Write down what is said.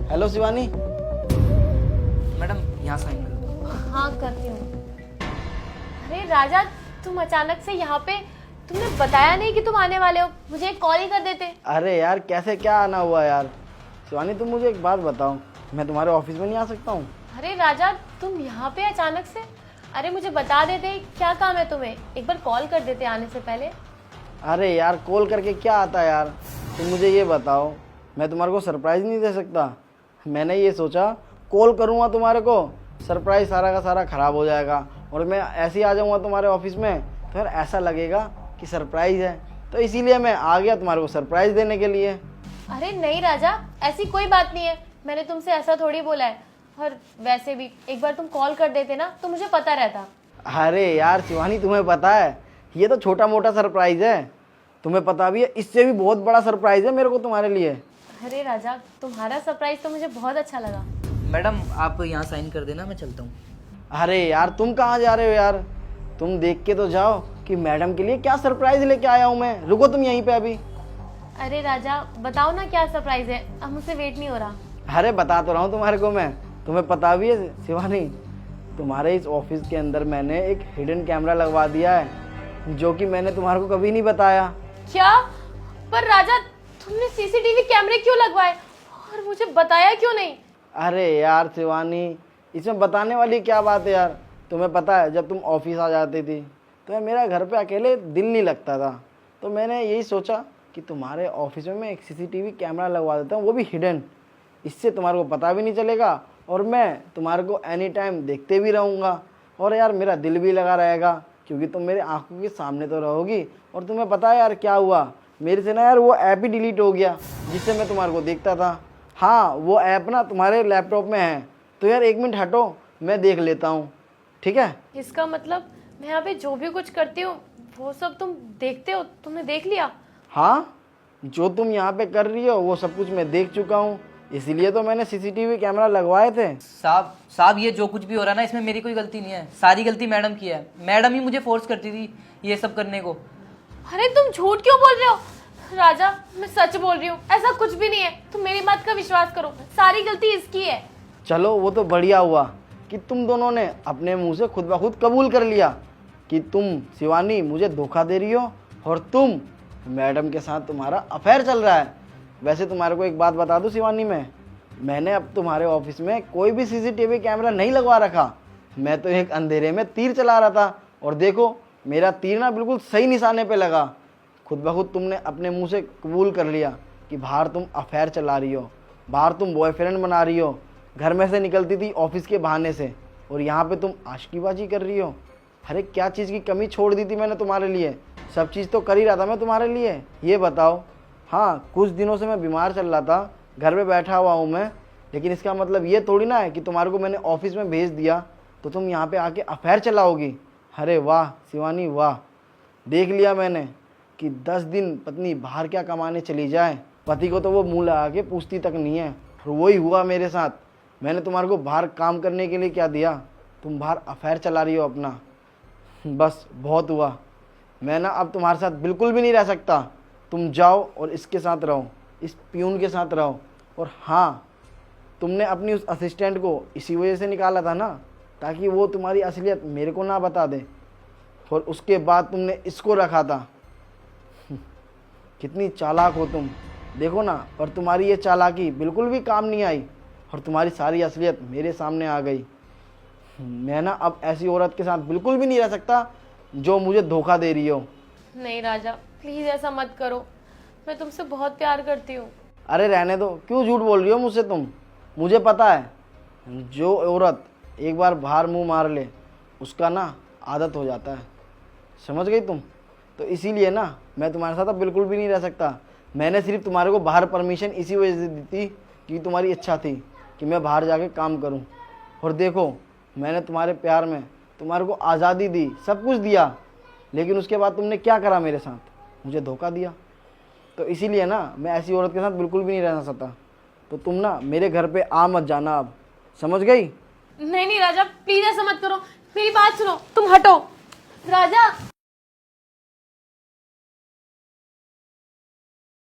Hello Shivani. Madam यहाँ sign कर दो। हाँ करती हूँ। अरे राजा, तुम अचानक से यहाँ पे, तुमने बताया नहीं कि तुम आने वाले हो, मुझे एक कॉल ही कर देते। अरे यार कैसे क्या आना हुआ यार। शिवानी तुम मुझे एक बात बताओ, मैं तुम्हारे ऑफिस में नहीं आ सकता हूँ? अरे राजा, तुम यहाँ पे अचानक से? अरे मुझे बता देते, क्या काम है तुम्हें, एक बार कॉल कर देते आने से पहले। अरे यार कॉल करके क्या आता है यार, तुम मुझे ये बताओ, मैं तुम्हारे को सरप्राइज़ नहीं दे सकता? मैंने ये सोचा कॉल करूँगा तुम्हारे को, सरप्राइज़ सारा का सारा ख़राब हो जाएगा और मैं ऐसे ही आ जाऊँगा तुम्हारे ऑफिस में तो फिर ऐसा लगेगा कि सरप्राइज़ है, तो इसीलिए मैं आ गया तुम्हारे को सरप्राइज़ देने के लिए। अरे नहीं राजा, ऐसी कोई बात नहीं है, मैंने तुमसे ऐसा थोड़ी बोला है। और वैसे भी एक बार तुम कॉल कर देते ना तो मुझे पता रहता। अरे यार शिवानी तुम्हें पता है ये तो छोटा मोटा सरप्राइज़ है, तुम्हें पता भी है इससे भी बहुत बड़ा सरप्राइज़ है मेरे को तुम्हारे लिए। अरे राजा, तुम्हारा सरप्राइज तो मुझे बहुत अच्छा लगा। मैडम आप यहाँ साइन कर देना, मैं चलता हूँ। अरे यार तुम कहाँ जा रहे हो यार, तुम देख के तो जाओ कि मैडम के लिए क्या सरप्राइज लेके आया हूँ मैं। रुको तुम यहीं पे अभी। अरे राजा बताओ ना क्या सरप्राइज है, अब मुझसे वेट नहीं हो रहा। अरे बता तो रहा हूँ तुम्हारे को मैं, तुम्हें पता भी है शिवानी, तुम्हारे इस ऑफिस के अंदर मैंने एक हिडन कैमरा लगवा दिया है जो कि मैंने तुम्हारे को कभी नहीं बताया। क्या? पर राजा, तुमने सीसीटीवी कैमरे क्यों लगवाए और मुझे बताया क्यों नहीं? अरे यार शिवानी, इसमें बताने वाली क्या बात है यार, तुम्हें पता है जब तुम ऑफिस आ जाती थी तो मेरा घर पे अकेले दिल नहीं लगता था, तो मैंने यही सोचा कि तुम्हारे ऑफिस में मैं एक सीसीटीवी कैमरा लगवा देता हूँ, वो भी हिडन। इससे तुम्हारे को पता भी नहीं चलेगा और मैं तुम्हारे को एनी टाइम देखते भी रहूँगा और यार मेरा दिल भी लगा रहेगा क्योंकि तुम मेरे आंखों के सामने तो रहोगी। और तुम्हें पता है यार क्या हुआ, मेरे से ना यार वो ऐप ही डिलीट हो गया जिससे मैं तुम्हारे को देखता था। हाँ वो ऐप ना तुम्हारे लैपटॉप में है, तो यार 1 मिनट हटो, मैं देख लेता हूँ, ठीक है? इसका मतलब मैं यहाँ पे जो भी कुछ करती हूँ वो सब तुम देखते हो? तुमने देख लिया? हाँ, जो तुम यहाँ पे कर रही हो वो सब कुछ मैं देख चुका हूँ, इसीलिए तो मैंने सीसीटीवी कैमरा लगवाए थे। साहब ये जो कुछ भी हो रहा है ना, इसमें मेरी कोई गलती नहीं है, सारी गलती मैडम की है। मैडम ही मुझे फोर्स करती थी ये सब करने को। अरे तुम झूठ क्यों बोल रहे हो? राजा मैं सच बोल रही हूँ, ऐसा कुछ भी नहीं है, तुम मेरी बात का विश्वास करो, सारी गलती इसकी है। चलो वो तो बढ़िया हुआ कि तुम दोनों ने अपने मुंह से खुद ब खुद कबूल कर लिया कि तुम शिवानी मुझे धोखा दे रही हो और तुम मैडम के साथ तुम्हारा अफेयर चल रहा है। वैसे तुम्हारे को एक बात बता दूं शिवानी, मैंने अब तुम्हारे ऑफिस में कोई भी सीसीटीवी कैमरा नहीं लगवा रखा, मैं तो एक अंधेरे में तीर चला रहा था और देखो मेरा तीर ना बिल्कुल सही निशाने पे लगा। खुद ब खुद तुमने अपने मुंह से कबूल कर लिया कि बाहर तुम अफेयर चला रही हो, बाहर तुम बॉयफ्रेंड बना रही हो, घर में से निकलती थी ऑफिस के बहाने से और यहाँ पे तुम आशिकीबाजी कर रही हो। अरे क्या चीज़ की कमी छोड़ दी थी मैंने तुम्हारे लिए, सब चीज़ तो कर ही रहा था मैं तुम्हारे लिए। ये बताओ, हाँ कुछ दिनों से मैं बीमार चल रहा था, घर पे बैठा हुआ हूँ मैं, लेकिन इसका मतलब ये थोड़ी ना है कि तुम्हारे को मैंने ऑफिस में भेज दिया तो तुम यहाँ पे आके अफेयर चलाओगी। अरे वाह शिवानी वाह, देख लिया मैंने कि 10 दिन पत्नी बाहर क्या कमाने चली जाए, पति को तो वो मुँह लगा के पूछती तक नहीं है, और वही हुआ मेरे साथ। मैंने तुम्हारे को बाहर काम करने के लिए क्या दिया, तुम बाहर अफेयर चला रही हो अपना। बस बहुत हुआ, मैं ना अब तुम्हारे साथ बिल्कुल भी नहीं रह सकता। तुम जाओ और इसके साथ रहो, इस प्यून के साथ रहो। और हाँ, तुमने अपनी उस असिस्टेंट को इसी वजह से निकाला था ना, ताकि वो तुम्हारी असलियत मेरे को ना बता दे, और उसके बाद तुमने इसको रखा था। कितनी चालाक हो तुम, देखो ना। और तुम्हारी ये चालाकी बिल्कुल भी काम नहीं आई और तुम्हारी सारी असलियत मेरे सामने आ गई। मैं ना अब ऐसी औरत के साथ बिल्कुल भी नहीं रह सकता जो मुझे धोखा दे रही हो। नहीं राजा प्लीज ऐसा मत करो, मैं तुमसे बहुत प्यार करती हूँ। अरे रहने दो, क्यों झूठ बोल रही हो मुझसे तुम? मुझे पता है जो औरत एक बार बाहर मुंह मार ले उसका ना आदत हो जाता है, समझ गई तुम? तो इसीलिए ना मैं तुम्हारे साथ अब बिल्कुल भी नहीं रह सकता। मैंने सिर्फ तुम्हारे को बाहर परमिशन इसी वजह से दी थी कि तुम्हारी इच्छा थी कि मैं बाहर जाके काम करूं। और देखो मैंने तुम्हारे प्यार में तुम्हारे को आज़ादी दी, सब कुछ दिया, लेकिन उसके बाद तुमने क्या करा मेरे साथ? मुझे धोखा दिया। तो इसीलिए ना मैं ऐसी औरत के साथ बिल्कुल भी नहीं रहना चाहता। तो तुम ना मेरे घर पे आ मत जाना अब, समझ गई? नहीं नहीं राजा प्लीज ऐसा मत करो, मेरी बात सुनो, तुम हटो राजा।